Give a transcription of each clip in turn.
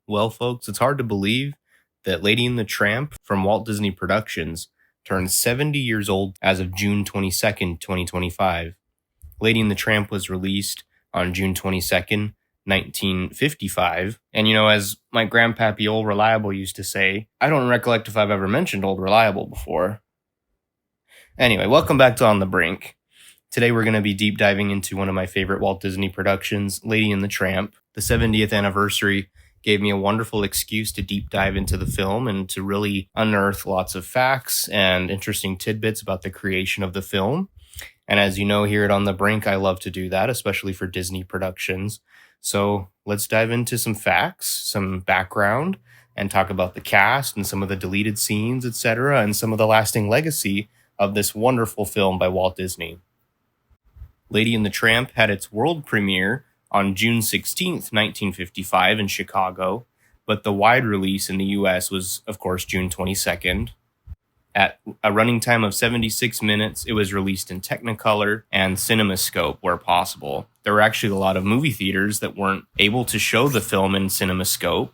Well, folks, it's hard to believe that Lady and the Tramp from Walt Disney Productions turned 70 years old as of June 22nd, 2025. Lady and the Tramp was released on June 22nd, 1955. And as my grandpappy Old Reliable used to say, I don't recollect if I've ever mentioned Old Reliable before. Anyway, welcome back to On The Brink. Today we're going to be deep diving into one of my favorite Walt Disney productions, Lady and the Tramp. The 70th anniversary gave me a wonderful excuse to deep dive into the film and to really unearth lots of facts and interesting tidbits about the creation of the film. And as you know, here at On The Brink, I love to do that, especially for Disney productions. So let's dive into some facts, some background, and talk about the cast and some of the deleted scenes, etc., and some of the lasting legacy of this wonderful film by Walt Disney. Lady and the Tramp had its world premiere on June 16th, 1955 in Chicago, but the wide release in the US was, of course, June 22nd. At a running time of 76 minutes, it was released in Technicolor and CinemaScope where possible. There were actually a lot of movie theaters that weren't able to show the film in CinemaScope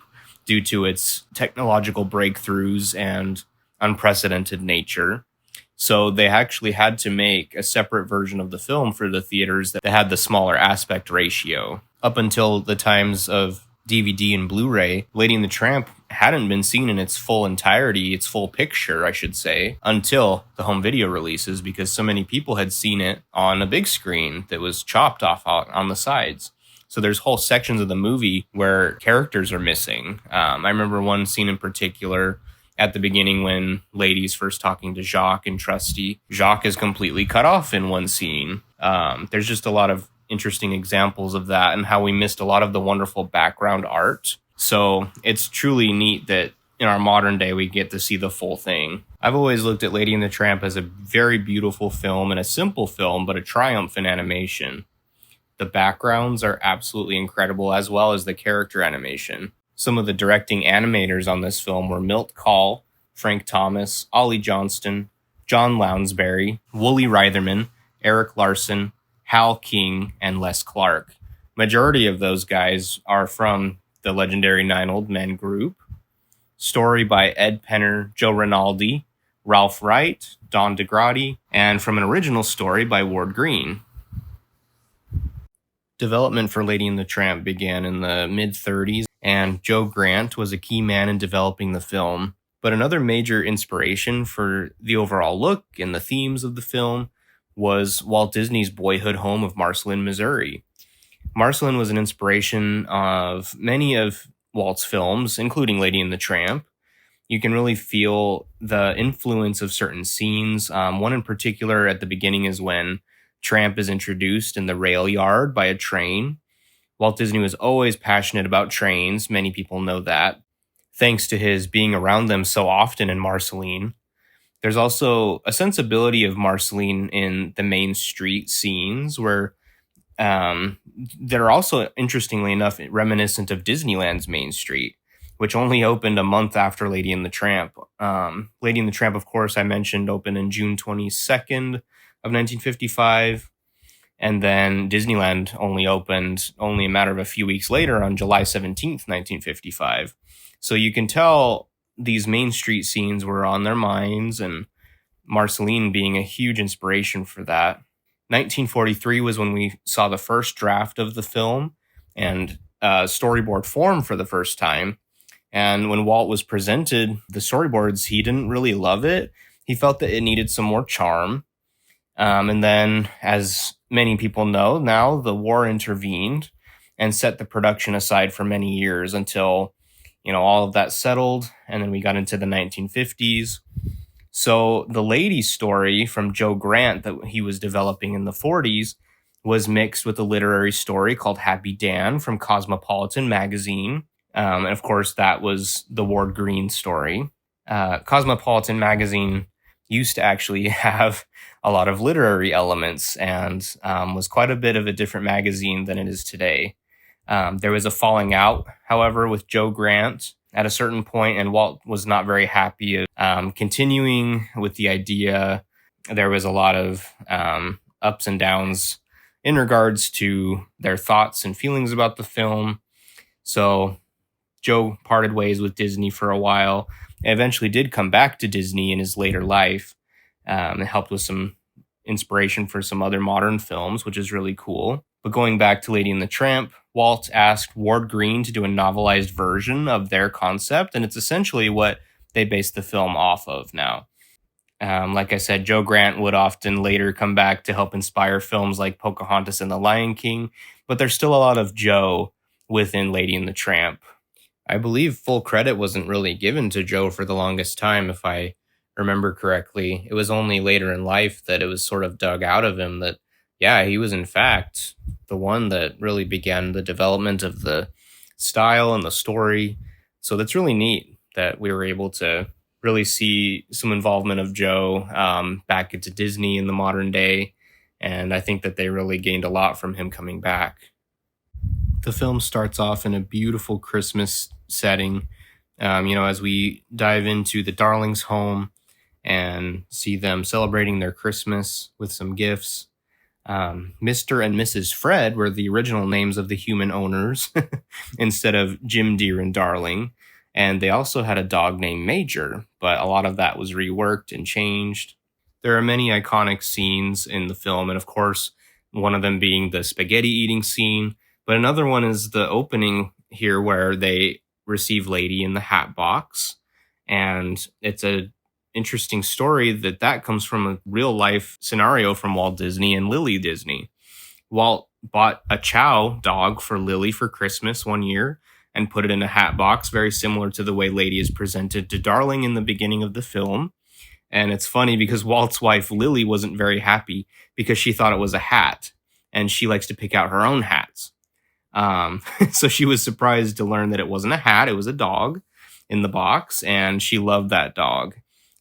due to its technological breakthroughs and unprecedented nature. So they actually had to make a separate version of the film for the theaters that had the smaller aspect ratio. Up until the times of DVD and Blu-ray, Lady and the Tramp hadn't been seen in its full entirety, its full picture, I should say, until the home video releases, because so many people had seen it on a big screen that was chopped off on the sides. So there's whole sections of the movie where characters are missing. I remember one scene in particular at the beginning when Lady's first talking to Jacques and Trusty. Jacques is completely cut off in one scene. There's just a lot of interesting examples of that and how we missed a lot of the wonderful background art. So it's truly neat that in our modern day we get to see the full thing. I've always looked at Lady and the Tramp as a very beautiful film and a simple film, but a triumph in animation. The backgrounds are absolutely incredible, as well as the character animation. Some of the directing animators on this film were Milt Kahl, Frank Thomas, Ollie Johnston, John Lounsbury, Wooly Reitherman, Eric Larson, Hal King, and Les Clark. Majority of those guys are from the legendary Nine Old Men group. Story by Ed Penner, Joe Rinaldi, Ralph Wright, Don DeGrati, and from an original story by Ward Green. Development for Lady and the Tramp began in the mid-30s, and Joe Grant was a key man in developing the film. But another major inspiration for the overall look and the themes of the film was Walt Disney's boyhood home of Marceline, Missouri. Marceline was an inspiration of many of Walt's films, including Lady and the Tramp. You can really feel the influence of certain scenes. One in particular at the beginning is when Tramp is introduced in the rail yard by a train. Walt Disney was always passionate about trains. Many people know that, thanks to his being around them so often in Marceline. There's also a sensibility of Marceline in the main street scenes where that are also, interestingly enough, reminiscent of Disneyland's Main Street, which only opened a month after Lady and the Tramp. Lady and the Tramp, of course, I mentioned, opened in June 22nd of 1955. And then Disneyland only opened only a matter of a few weeks later on July 17th, 1955. So you can tell these Main Street scenes were on their minds, and Marceline being a huge inspiration for that. 1943 was when we saw the first draft of the film and storyboard form for the first time. And when Walt was presented the storyboards, he didn't really love it. He felt that it needed some more charm. And then, as many people know now, the war intervened and set the production aside for many years until, all of that settled. And then we got into the 1950s. So the lady story from Joe Grant that he was developing in the 40s was mixed with a literary story called Happy Dan from Cosmopolitan magazine. And of course, that was the Ward Green story. Cosmopolitan magazine used to actually have a lot of literary elements and was quite a bit of a different magazine than it is today. There was a falling out, however, with Joe Grant at a certain point, and Walt was not very happy continuing with the idea. There was a lot of ups and downs in regards to their thoughts and feelings about the film. So Joe parted ways with Disney for a while and eventually did come back to Disney in his later life. It helped with some inspiration for some other modern films, which is really cool. But going back to Lady and the Tramp, Walt asked Ward Green to do a novelized version of their concept, and it's essentially what they based the film off of now. Like I said, Joe Grant would often later come back to help inspire films like Pocahontas and The Lion King, but there's still a lot of Joe within Lady and the Tramp. I believe full credit wasn't really given to Joe for the longest time, if I remember correctly. It was only later in life that it was sort of dug out of him that, yeah, he was in fact the one that really began the development of the style and the story. So that's really neat that we were able to really see some involvement of Joe back into Disney in the modern day. And I think that they really gained a lot from him coming back. The film starts off in a beautiful Christmas setting, as we dive into the Darlings' home and see them celebrating their Christmas with some gifts. Mr. and Mrs. Fred were the original names of the human owners instead of Jim, Dear, and Darling. And they also had a dog named Major, but a lot of that was reworked and changed. There are many iconic scenes in the film, and of course, one of them being the spaghetti eating scene. But another one is the opening here where they receive Lady in the hat box. And it's a interesting story that comes from a real life scenario from Walt Disney and Lily Disney. Walt bought a Chow dog for Lily for Christmas one year and put it in a hat box, very similar to the way Lady is presented to Darling in the beginning of the film. And it's funny because Walt's wife, Lily, wasn't very happy because she thought it was a hat and she likes to pick out her own hats. So she was surprised to learn that it wasn't a hat, it was a dog in the box, and she loved that dog.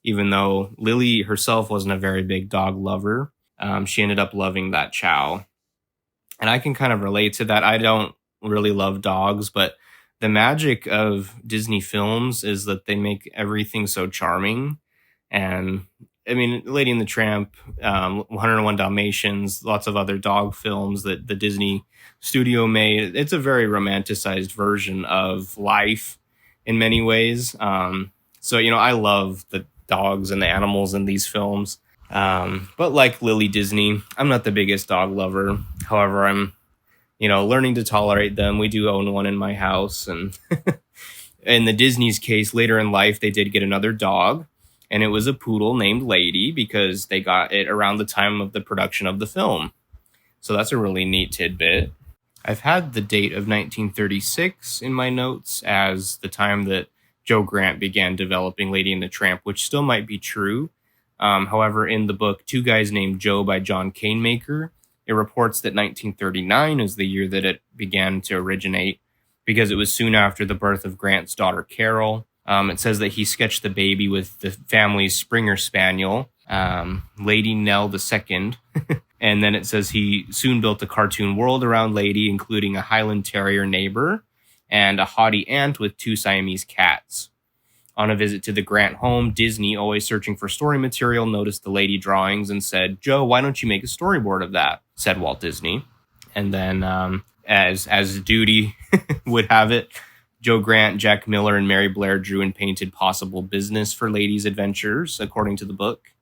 Even though Lily herself wasn't a very big dog lover, she ended up loving that Chow. And I can kind of relate to that. I don't really love dogs, but the magic of Disney films is that they make everything so charming. And I mean, Lady and the Tramp, 101 Dalmatians, lots of other dog films that the Disney studio made. It's a very romanticized version of life in many ways. So, I love the dogs and the animals in these films. But like Lily Disney, I'm not the biggest dog lover. However, I'm, learning to tolerate them. We do own one in my house. And in the Disney's case, later in life, they did get another dog. And it was a poodle named Lady because they got it around the time of the production of the film. So that's a really neat tidbit. I've had the date of 1936 in my notes as the time that Joe Grant began developing Lady and the Tramp, which still might be true. However, in the book Two Guys Named Joe by John Canemaker, it reports that 1939 is the year that it began to originate because it was soon after the birth of Grant's daughter Carol. It says that he sketched the baby with the family's Springer Spaniel, Lady Nell II. And then it says he soon built a cartoon world around Lady, including a Highland Terrier neighbor and a haughty aunt with 2 Siamese cats. On a visit to the Grant home, Disney, always searching for story material, noticed the Lady drawings and said, "Joe, why don't you make a storyboard of that?" said Walt Disney. And then, as duty would have it, Joe Grant, Jack Miller, and Mary Blair drew and painted possible business for Lady's adventures, according to the book.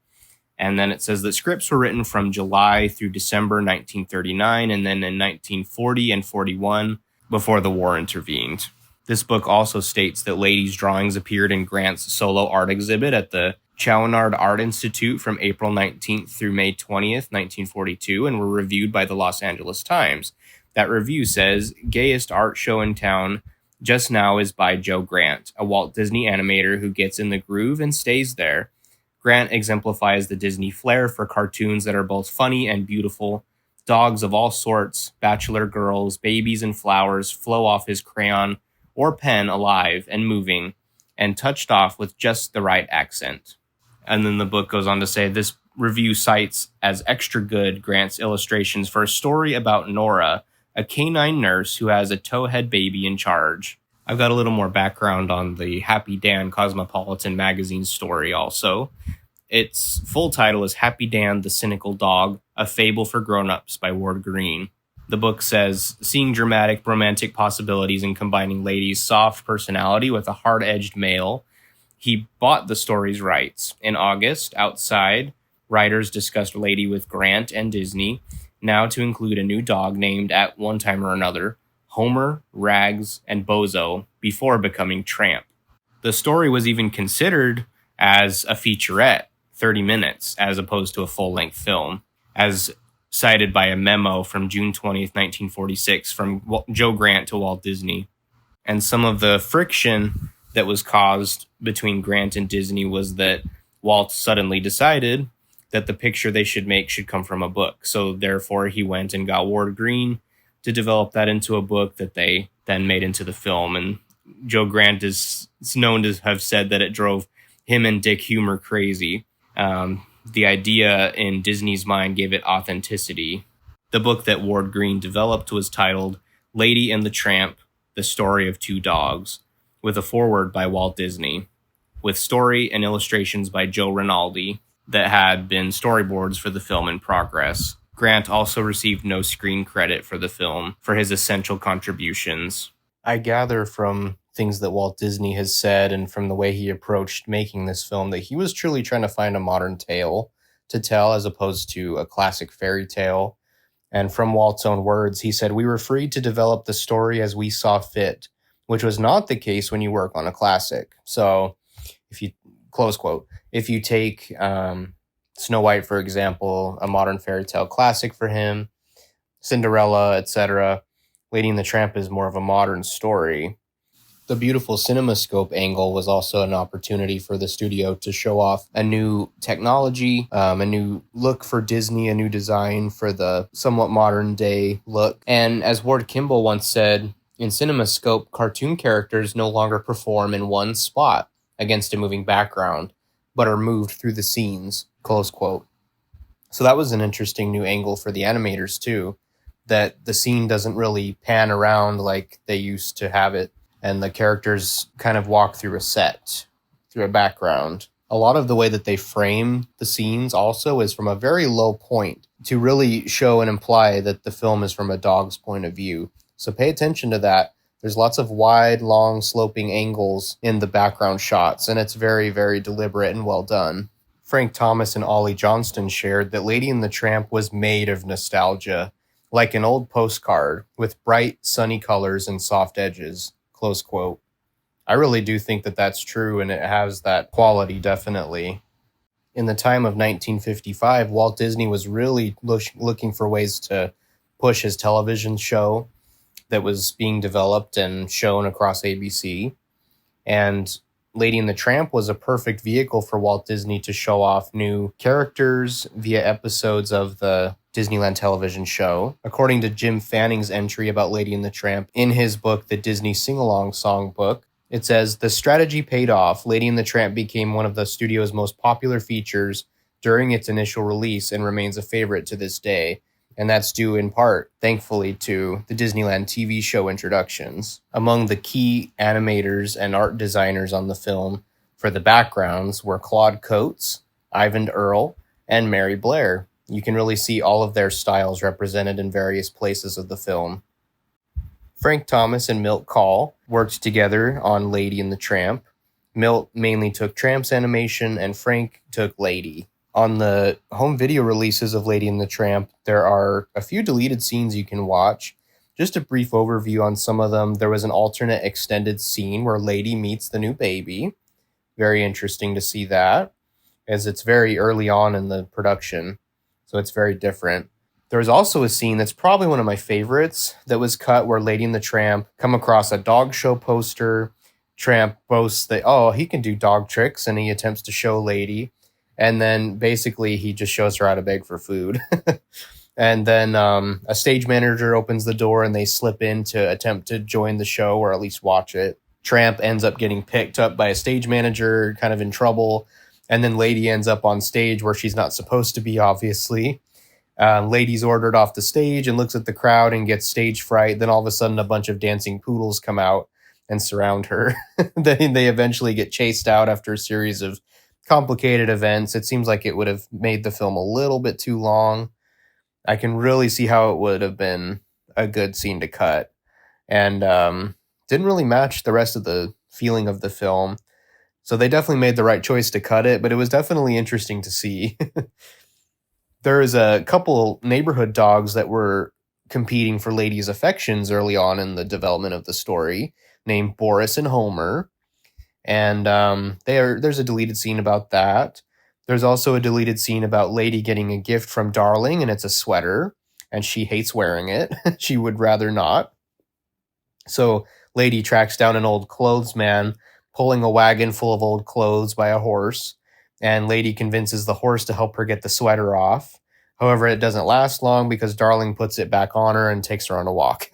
And then it says that scripts were written from July through December 1939, and then in 1940 and 41, before the war intervened. This book also states that Lady's drawings appeared in Grant's solo art exhibit at the Chouinard Art Institute from April 19th through May 20th, 1942, and were reviewed by the Los Angeles Times. That review says, "Gayest art show in town just now is by Joe Grant, a Walt Disney animator who gets in the groove and stays there. Grant exemplifies the Disney flair for cartoons that are both funny and beautiful. Dogs of all sorts, bachelor girls, babies and flowers flow off his crayon or pen alive and moving, and touched off with just the right accent." And then the book goes on to say this review cites as extra good Grant's illustrations for a story about Nora, a canine nurse who has a towhead baby in charge. I've got a little more background on the Happy Dan Cosmopolitan magazine story also. Its full title is Happy Dan, the Cynical Dog, A Fable for Grown-Ups by Ward Green. The book says, seeing dramatic romantic possibilities in combining Lady's soft personality with a hard-edged male, he bought the story's rights. In August, outside, writers discussed Lady with Grant and Disney, now to include a new dog named, at one time or another, Homer, Rags, and Bozo, before becoming Tramp. The story was even considered as a featurette, 30 minutes, as opposed to a full-length film, as cited by a memo from June 20th, 1946, from Joe Grant to Walt Disney. And some of the friction that was caused between Grant and Disney was that Walt suddenly decided that the picture they should make should come from a book. So therefore, he went and got Ward Green to develop that into a book that they then made into the film. And Joe Grant is known to have said that it drove him and Dick Humer crazy. The idea in Disney's mind gave it authenticity. The book that Ward Green developed was titled Lady and the Tramp, The Story of Two Dogs, with a foreword by Walt Disney, with story and illustrations by Joe Rinaldi that had been storyboards for the film in progress. Grant also received no screen credit for the film for his essential contributions. I gather from things that Walt Disney has said and from the way he approached making this film that he was truly trying to find a modern tale to tell as opposed to a classic fairy tale. And from Walt's own words, he said, "We were free to develop the story as we saw fit," which was not the case when you work on a classic. So if you, close quote, if you take Snow White, for example, a modern fairy tale classic for him, Cinderella, etc., Lady and the Tramp is more of a modern story. The beautiful CinemaScope angle was also an opportunity for the studio to show off a new technology, a new look for Disney, a new design for the somewhat modern day look. And as Ward Kimball once said, in CinemaScope, cartoon characters no longer perform in one spot against a moving background, but are moved through the scenes, close quote. So that was an interesting new angle for the animators too, that the scene doesn't really pan around like they used to have it, and the characters kind of walk through a set, through a background. A lot of the way that they frame the scenes also is from a very low point to really show and imply that the film is from a dog's point of view. So pay attention to that. There's lots of wide, long, sloping angles in the background shots, and it's very, very deliberate and well done. Frank Thomas and Ollie Johnston shared that Lady and the Tramp was made of nostalgia, like an old postcard, with bright, sunny colors and soft edges, close quote. I really do think that that's true, and it has that quality, definitely. In the time of 1955, Walt Disney was really looking for ways to push his television show that was being developed and shown across ABC. And Lady and the Tramp was a perfect vehicle for Walt Disney to show off new characters via episodes of the Disneyland television show. According to Jim Fanning's entry about Lady and the Tramp in his book, The Disney Sing-Along Songbook, it says, "The strategy paid off. Lady and the Tramp became one of the studio's most popular features during its initial release and remains a favorite to this day. And that's due in part, thankfully, to the Disneyland TV show introductions." Among the key animators and art designers on the film for the backgrounds were Claude Coates, Ivan Earle, and Mary Blair. You can really see all of their styles represented in various places of the film. Frank Thomas and Milt Kahl worked together on Lady and the Tramp. Milt mainly took Tramp's animation, and Frank took Lady. On the home video releases of Lady and the Tramp, there are a few deleted scenes you can watch. Just a brief overview on some of them. There was an alternate extended scene where Lady meets the new baby. Very interesting to see that, as it's very early on in the production, so it's very different. There was also a scene that's probably one of my favorites that was cut where Lady and the Tramp come across a dog show poster. Tramp boasts that, oh, he can do dog tricks, and he attempts to show Lady. And then basically he just shows her how to beg for food. And then a stage manager opens the door and they slip in to attempt to join the show or at least watch it. Tramp ends up getting picked up by a stage manager, kind of in trouble. And then Lady ends up on stage where she's not supposed to be, obviously. Lady's ordered off the stage and looks at the crowd and gets stage fright. Then all of a sudden a bunch of dancing poodles come out and surround her. Then they eventually get chased out after a series of complicated events. It seems like it would have made the film a little bit too long. I can really see how it would have been a good scene to cut, and didn't really match the rest of the feeling of the film. So they definitely made the right choice to cut it, but it was definitely interesting to see. There's a couple neighborhood dogs that were competing for ladies' affections early on in the development of the story, named Boris and Homer. And there's a deleted scene about that. There's also a deleted scene about Lady getting a gift from Darling, and it's a sweater, and she hates wearing it. She would rather not. So Lady tracks down an old clothes man pulling a wagon full of old clothes by a horse, and Lady convinces the horse to help her get the sweater off. However, it doesn't last long because Darling puts it back on her and takes her on a walk.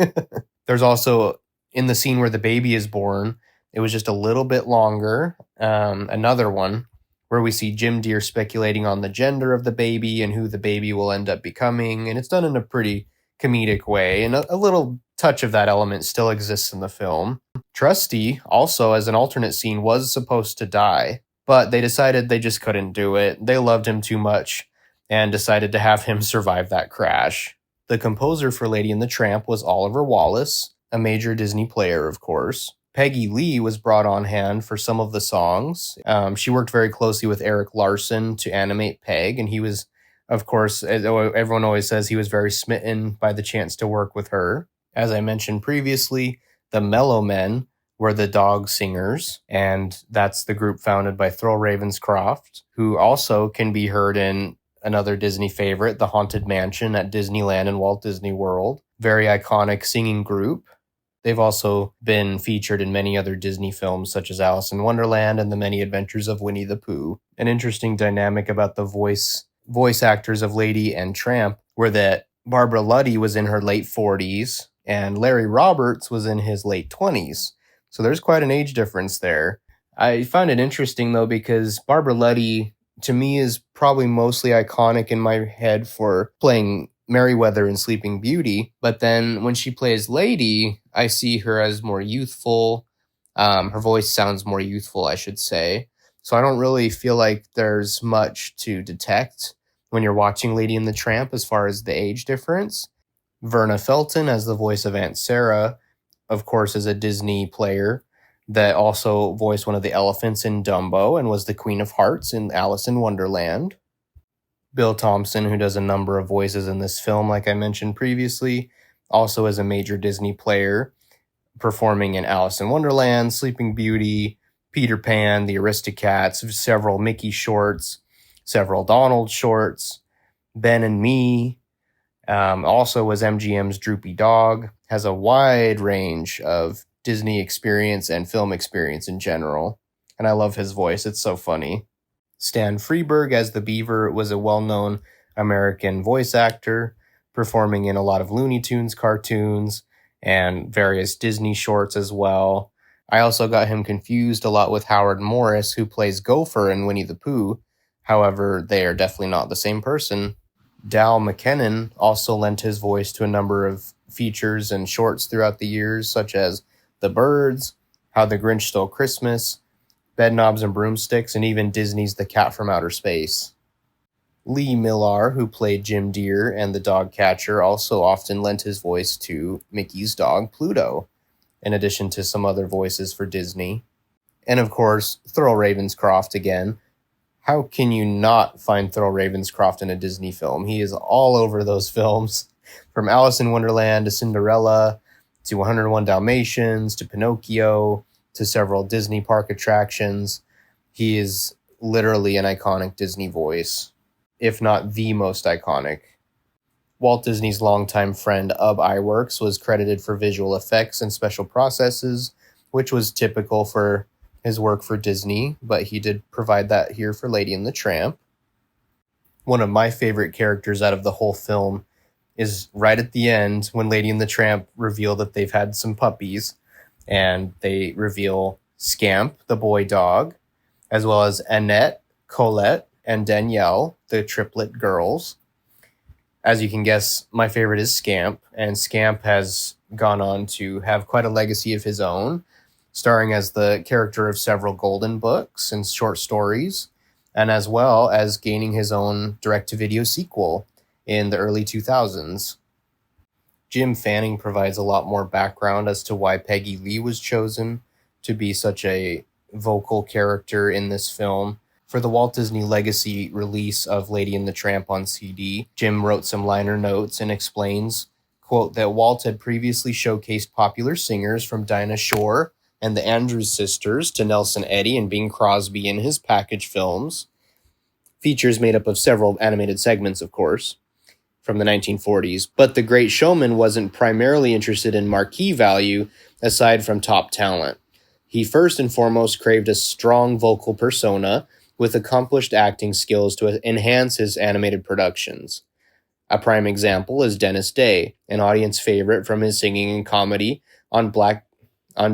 There's also, in the scene where the baby is born, it was just a little bit longer, another one, where we see Jim Deere speculating on the gender of the baby and who the baby will end up becoming, and it's done in a pretty comedic way, and a little touch of that element still exists in the film. Trusty, also as an alternate scene, was supposed to die, but they decided they just couldn't do it. They loved him too much and decided to have him survive that crash. The composer for Lady and the Tramp was Oliver Wallace, a major Disney player, of course. Peggy Lee was brought on hand for some of the songs. She worked very closely with Eric Larson to animate Peg, and he was, of course, as everyone always says, he was very smitten by the chance to work with her. As I mentioned previously, the Mellow Men were the dog singers, and that's the group founded by Thurl Ravenscroft, who also can be heard in another Disney favorite, The Haunted Mansion at Disneyland and Walt Disney World. Very iconic singing group. They've also been featured in many other Disney films, such as Alice in Wonderland and The Many Adventures of Winnie the Pooh. An interesting dynamic about the voice actors of Lady and Tramp were that Barbara Luddy was in her late 40s, and Larry Roberts was in his late 20s. So there's quite an age difference there. I find it interesting, though, because Barbara Luddy, to me, is probably mostly iconic in my head for playing Merryweather in Sleeping Beauty, but then when she plays Lady, I see her as more youthful. Her voice sounds more youthful, I should say. So I don't really feel like there's much to detect when you're watching Lady and the Tramp as far as the age difference. Verna Felton as the voice of Aunt Sarah, of course, is a Disney player that also voiced one of the elephants in Dumbo and was the Queen of Hearts in Alice in Wonderland. Bill Thompson, who does a number of voices in this film, like I mentioned previously, also is a major Disney player, performing in Alice in Wonderland, Sleeping Beauty, Peter Pan, The Aristocats, several Mickey shorts, several Donald shorts, Ben and Me, also was MGM's Droopy Dog, has a wide range of Disney experience and film experience in general, and I love his voice, it's so funny. Stan Freberg as the Beaver was a well-known American voice actor, performing in a lot of Looney Tunes cartoons and various Disney shorts as well. I also got him confused a lot with Howard Morris, who plays Gopher in Winnie the Pooh. However, they are definitely not the same person. Dal McKennon also lent his voice to a number of features and shorts throughout the years, such as The Birds, How the Grinch Stole Christmas, Bedknobs and Broomsticks, and even Disney's The Cat from Outer Space. Lee Millar, who played Jim Deere and the dog catcher, also often lent his voice to Mickey's dog, Pluto, in addition to some other voices for Disney. And of course, Thurl Ravenscroft again. How can you not find Thurl Ravenscroft in a Disney film? He is all over those films, from Alice in Wonderland to Cinderella, to 101 Dalmatians, to Pinocchio, to several Disney park attractions. He is literally an iconic Disney voice, if not the most iconic. Walt Disney's longtime friend Ub Iwerks was credited for visual effects and special processes, which was typical for his work for Disney, but he did provide that here for Lady and the Tramp. One of my favorite characters out of the whole film is right at the end when Lady and the Tramp reveal that they've had some puppies, and they reveal Scamp, the boy dog, as well as Annette, Colette, and Danielle, the triplet girls. As you can guess, my favorite is Scamp, and Scamp has gone on to have quite a legacy of his own, starring as the character of several Golden books and short stories, and as well as gaining his own direct-to-video sequel in the early 2000s. Jim Fanning provides a lot more background as to why Peggy Lee was chosen to be such a vocal character in this film. For the Walt Disney Legacy release of Lady and the Tramp on CD, Jim wrote some liner notes and explains, quote, that Walt had previously showcased popular singers from Dinah Shore and the Andrews Sisters to Nelson Eddy and Bing Crosby in his package films. Features made up of several animated segments, of course, from the 1940s. But The Great Showman wasn't primarily interested in marquee value aside from top talent. He first and foremost craved a strong vocal persona with accomplished acting skills to enhance his animated productions. A prime example is Dennis Day, an audience favorite from his singing in comedy on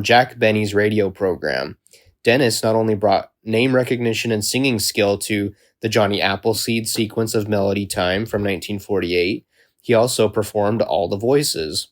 Jack Benny's radio program. Dennis not only brought name recognition and singing skill to the Johnny Appleseed sequence of Melody Time from 1948, he also performed all the voices.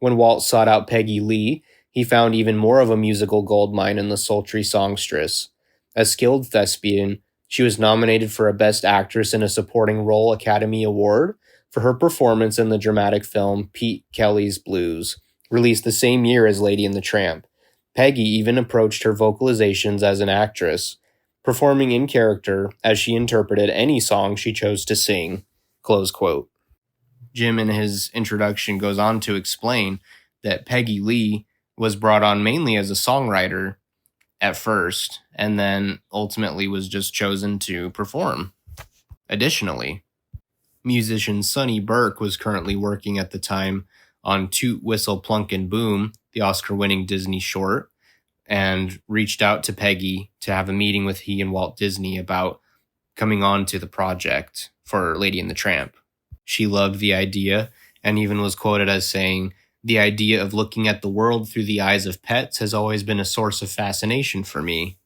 When Walt sought out Peggy Lee, he found even more of a musical goldmine in the sultry songstress. A skilled thespian, she was nominated for a Best Actress in a Supporting Role Academy Award for her performance in the dramatic film Pete Kelly's Blues, released the same year as Lady and the Tramp. Peggy even approached her vocalizations as an actress, performing in character as she interpreted any song she chose to sing. Close quote. Jim, in his introduction, goes on to explain that Peggy Lee was brought on mainly as a songwriter at first, and then ultimately was just chosen to perform. Additionally, musician Sonny Burke was currently working at the time on Toot, Whistle, Plunk, and Boom, the Oscar-winning Disney short, and reached out to Peggy to have a meeting with he and Walt Disney about coming on to the project for Lady and the Tramp. She loved the idea and even was quoted as saying, "The idea of looking at the world through the eyes of pets has always been a source of fascination for me."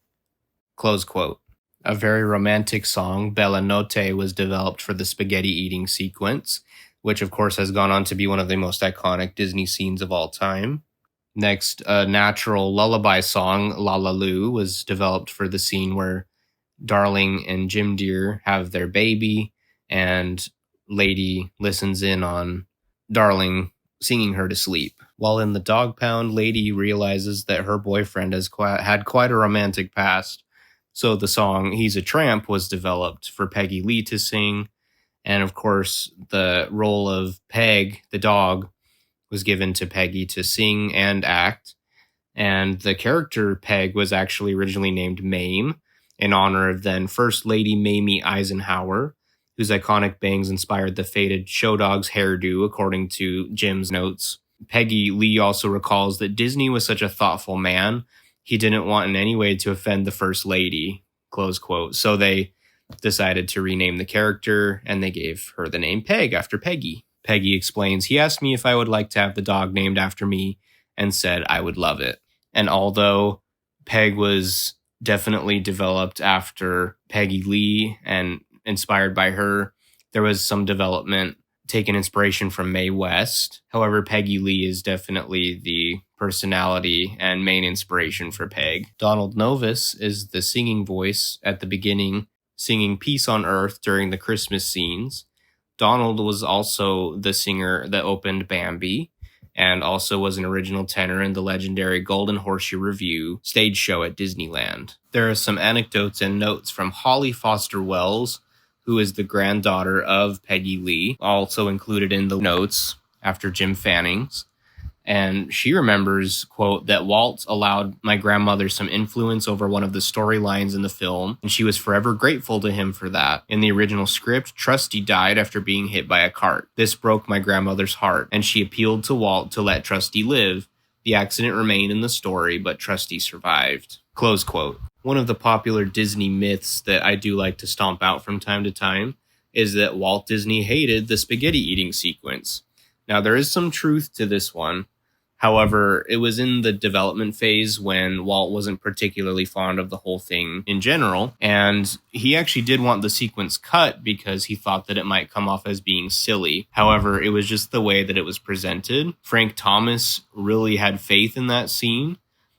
Close quote. A very romantic song, Bella Notte, was developed for the spaghetti eating sequence, which of course has gone on to be one of the most iconic Disney scenes of all time. Next, a natural lullaby song, La La Lu, was developed for the scene where Darling and Jim Deere have their baby, and Lady listens in on Darling singing her to sleep. While in the dog pound, Lady realizes that her boyfriend has had quite a romantic past, so the song He's a Tramp was developed for Peggy Lee to sing, and of course, the role of Peg, the dog, was given to Peggy to sing and act, and the character Peg was actually originally named Mame, in honor of then First Lady Mamie Eisenhower, whose iconic bangs inspired the faded show dog's hairdo, according to Jim's notes. Peggy Lee also recalls that Disney was such a thoughtful man, he didn't want in any way to offend the First Lady, close quote. So they decided to rename the character, and they gave her the name Peg after Peggy. Peggy explains, "He asked me if I would like to have the dog named after me and said I would love it." And although Peg was definitely developed after Peggy Lee and inspired by her, there was some development taken inspiration from Mae West. However, Peggy Lee is definitely the personality and main inspiration for Peg. Donald Novis is the singing voice at the beginning, singing Peace on Earth during the Christmas scenes. Donald was also the singer that opened Bambi, and also was an original tenor in the legendary Golden Horseshoe Revue stage show at Disneyland. There are some anecdotes and notes from Holly Foster Wells, who is the granddaughter of Peggy Lee, also included in the notes after Jim Fanning's. And she remembers, quote, that Walt allowed my grandmother some influence over one of the storylines in the film, and she was forever grateful to him for that. In the original script, Trusty died after being hit by a cart. This broke my grandmother's heart, and she appealed to Walt to let Trusty live. The accident remained in the story, but Trusty survived. Close quote. One of the popular Disney myths that I do like to stomp out from time to time is that Walt Disney hated the spaghetti eating sequence. Now, there is some truth to this one. However, it was in the development phase when Walt wasn't particularly fond of the whole thing in general, and he actually did want the sequence cut because he thought that it might come off as being silly. However, it was just the way that it was presented. Frank Thomas really had faith in that scene,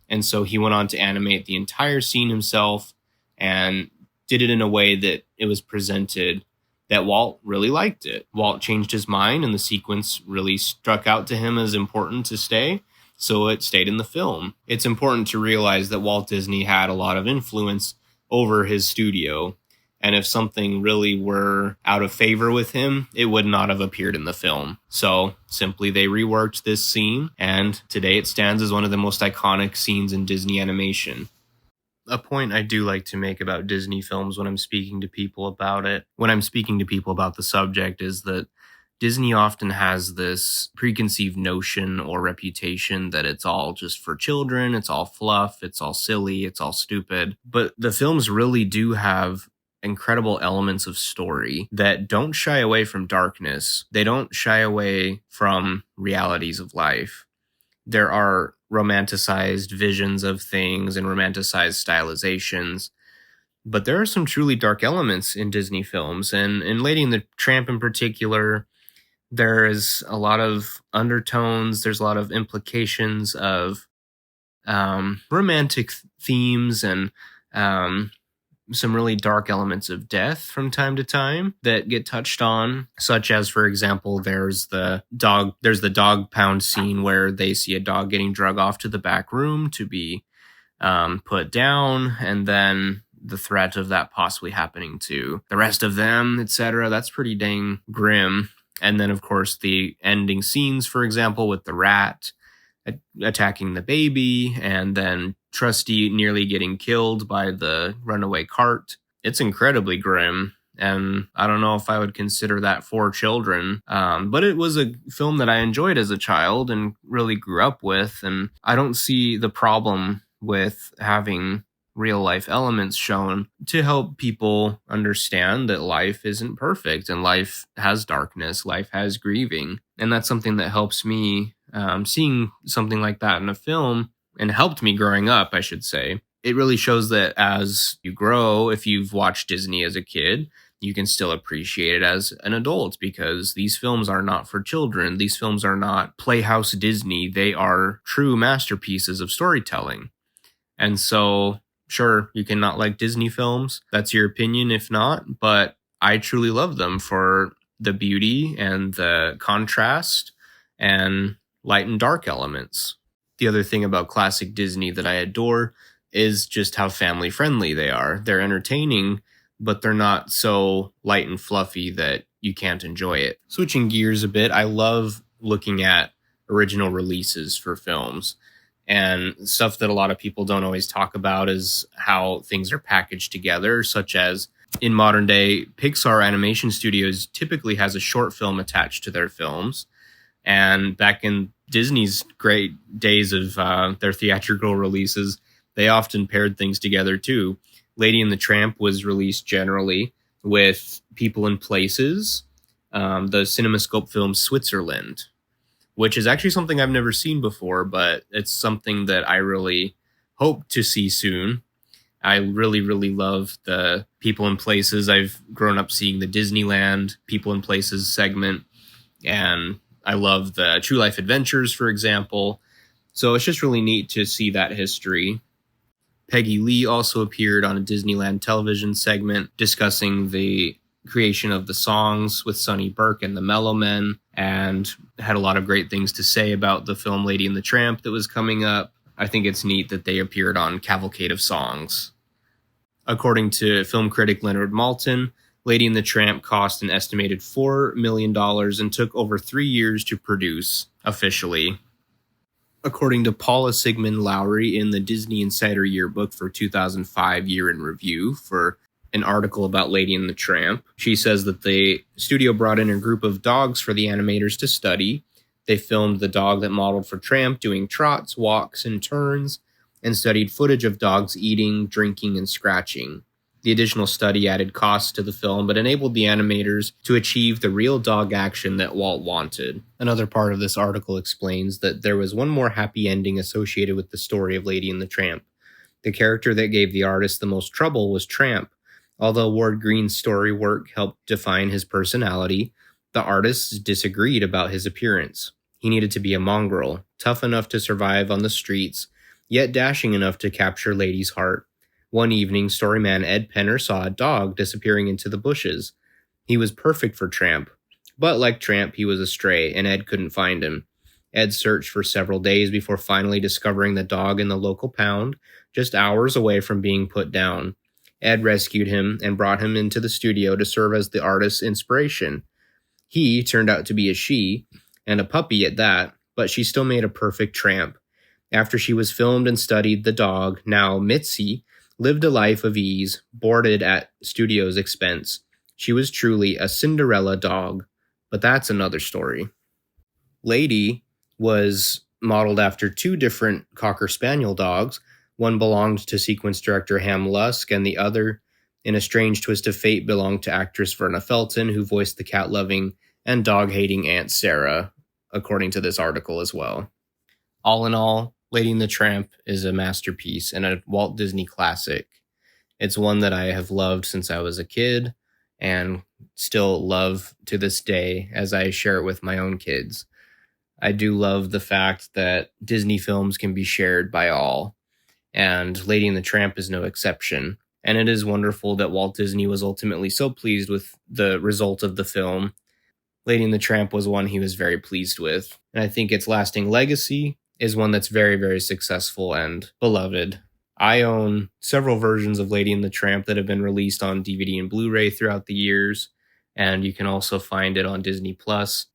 and so he went on to animate the entire scene himself and did it in a way that it was presented that Walt really liked it. Walt changed his mind, and the sequence really struck out to him as important to stay, so it stayed in the film. It's important to realize that Walt Disney had a lot of influence over his studio, and if something really were out of favor with him, it would not have appeared in the film. So simply they reworked this scene, and today it stands as one of the most iconic scenes in Disney animation. A point I do like to make about Disney films when I'm speaking to people about it, when I'm speaking to people about the subject, is that Disney often has this preconceived notion or reputation that it's all just for children, it's all fluff, it's all silly, it's all stupid. But the films really do have incredible elements of story that don't shy away from darkness. They don't shy away from realities of life. There are romanticized visions of things and romanticized stylizations, but there are some truly dark elements in Disney films. And in Lady and the Tramp in particular, there is a lot of undertones, there's a lot of implications of romantic themes and some really dark elements of death from time to time that get touched on, such as, for example, there's the dog pound scene where they see a dog getting drug off to the back room to be put down, and then the threat of that possibly happening to the rest of them, etc. That's pretty dang grim. And then, of course, the ending scenes, for example, with the rat attacking the baby, and then Trusty nearly getting killed by the runaway cart. It's incredibly grim, and I don't know if I would consider that for children, but it was a film that I enjoyed as a child and really grew up with, and I don't see the problem with having real life elements shown to help people understand that life isn't perfect and life has darkness, life has grieving, and that's something that helps me. Seeing something like that in a film, and helped me growing up, I should say. It really shows that as you grow, if you've watched Disney as a kid, you can still appreciate it as an adult, because these films are not for children. These films are not Playhouse Disney. They are true masterpieces of storytelling. And so, sure, you can not like Disney films. That's your opinion if not, but I truly love them for the beauty and the contrast and light and dark elements. The other thing about classic Disney that I adore is just how family friendly they are. They're entertaining, but they're not so light and fluffy that you can't enjoy it. Switching gears a bit, I love looking at original releases for films. And stuff that a lot of people don't always talk about is how things are packaged together, such as in modern day, Pixar Animation Studios typically has a short film attached to their films. And back in Disney's great days of their theatrical releases, they often paired things together too. Lady and the Tramp was released generally with People in Places, the CinemaScope film Switzerland, which is actually something I've never seen before, but it's something that I really hope to see soon. I really, really love the People in Places. I've grown up seeing the Disneyland People in Places segment, and I love the True Life Adventures, for example. So it's just really neat to see that history. Peggy Lee also appeared on a Disneyland television segment discussing the creation of the songs with Sonny Burke and the Mellow Men, and had a lot of great things to say about the film Lady and the Tramp that was coming up. I think it's neat that they appeared on Cavalcade of Songs. According to film critic Leonard Maltin, Lady and the Tramp cost an estimated $4 million and took over 3 years to produce officially. According to Paula Sigmund Lowry in the Disney Insider Yearbook for 2005 Year in Review for an article about Lady and the Tramp, she says that the studio brought in a group of dogs for the animators to study. They filmed the dog that modeled for Tramp doing trots, walks, and turns, and studied footage of dogs eating, drinking, and scratching. The additional study added costs to the film, but enabled the animators to achieve the real dog action that Walt wanted. Another part of this article explains that there was one more happy ending associated with the story of Lady and the Tramp. The character that gave the artist the most trouble was Tramp. Although Ward Green's story work helped define his personality, the artists disagreed about his appearance. He needed to be a mongrel, tough enough to survive on the streets, yet dashing enough to capture Lady's heart. One evening, storyman Ed Penner saw a dog disappearing into the bushes. He was perfect for Tramp, but like Tramp, he was a stray, and Ed couldn't find him. Ed searched for several days before finally discovering the dog in the local pound, just hours away from being put down. Ed rescued him and brought him into the studio to serve as the artist's inspiration. He turned out to be a she, and a puppy at that, but she still made a perfect Tramp. After she was filmed and studied, the dog, now Mitzi, lived a life of ease, boarded at studio's expense. She was truly a Cinderella dog, but that's another story. Lady was modeled after two different Cocker Spaniel dogs. One belonged to sequence director Ham Lusk, and the other, in a strange twist of fate, belonged to actress Verna Felton, who voiced the cat-loving and dog-hating Aunt Sarah, according to this article as well. All in all, Lady and the Tramp is a masterpiece and a Walt Disney classic. It's one that I have loved since I was a kid and still love to this day as I share it with my own kids. I do love the fact that Disney films can be shared by all, and Lady and the Tramp is no exception. And it is wonderful that Walt Disney was ultimately so pleased with the result of the film. Lady and the Tramp was one he was very pleased with, and I think its lasting legacy is one that's very, very successful and beloved. I own several versions of Lady and the Tramp that have been released on DVD and Blu-ray throughout the years, and you can also find it on Disney+.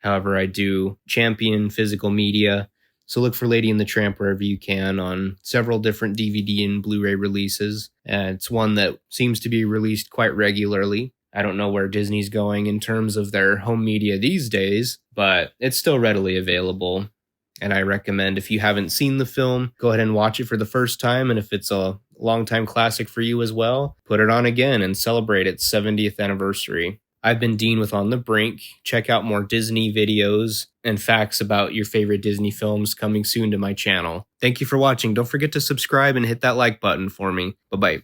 However, I do champion physical media, so look for Lady and the Tramp wherever you can on several different DVD and Blu-ray releases. It's one that seems to be released quite regularly. I don't know where Disney's going in terms of their home media these days, but it's still readily available. And I recommend, if you haven't seen the film, go ahead and watch it for the first time. And if it's a longtime classic for you as well, put it on again and celebrate its 70th anniversary. I've been Dean with On The Brink. Check out more Disney videos and facts about your favorite Disney films coming soon to my channel. Thank you for watching. Don't forget to subscribe and hit that like button for me. Bye-bye.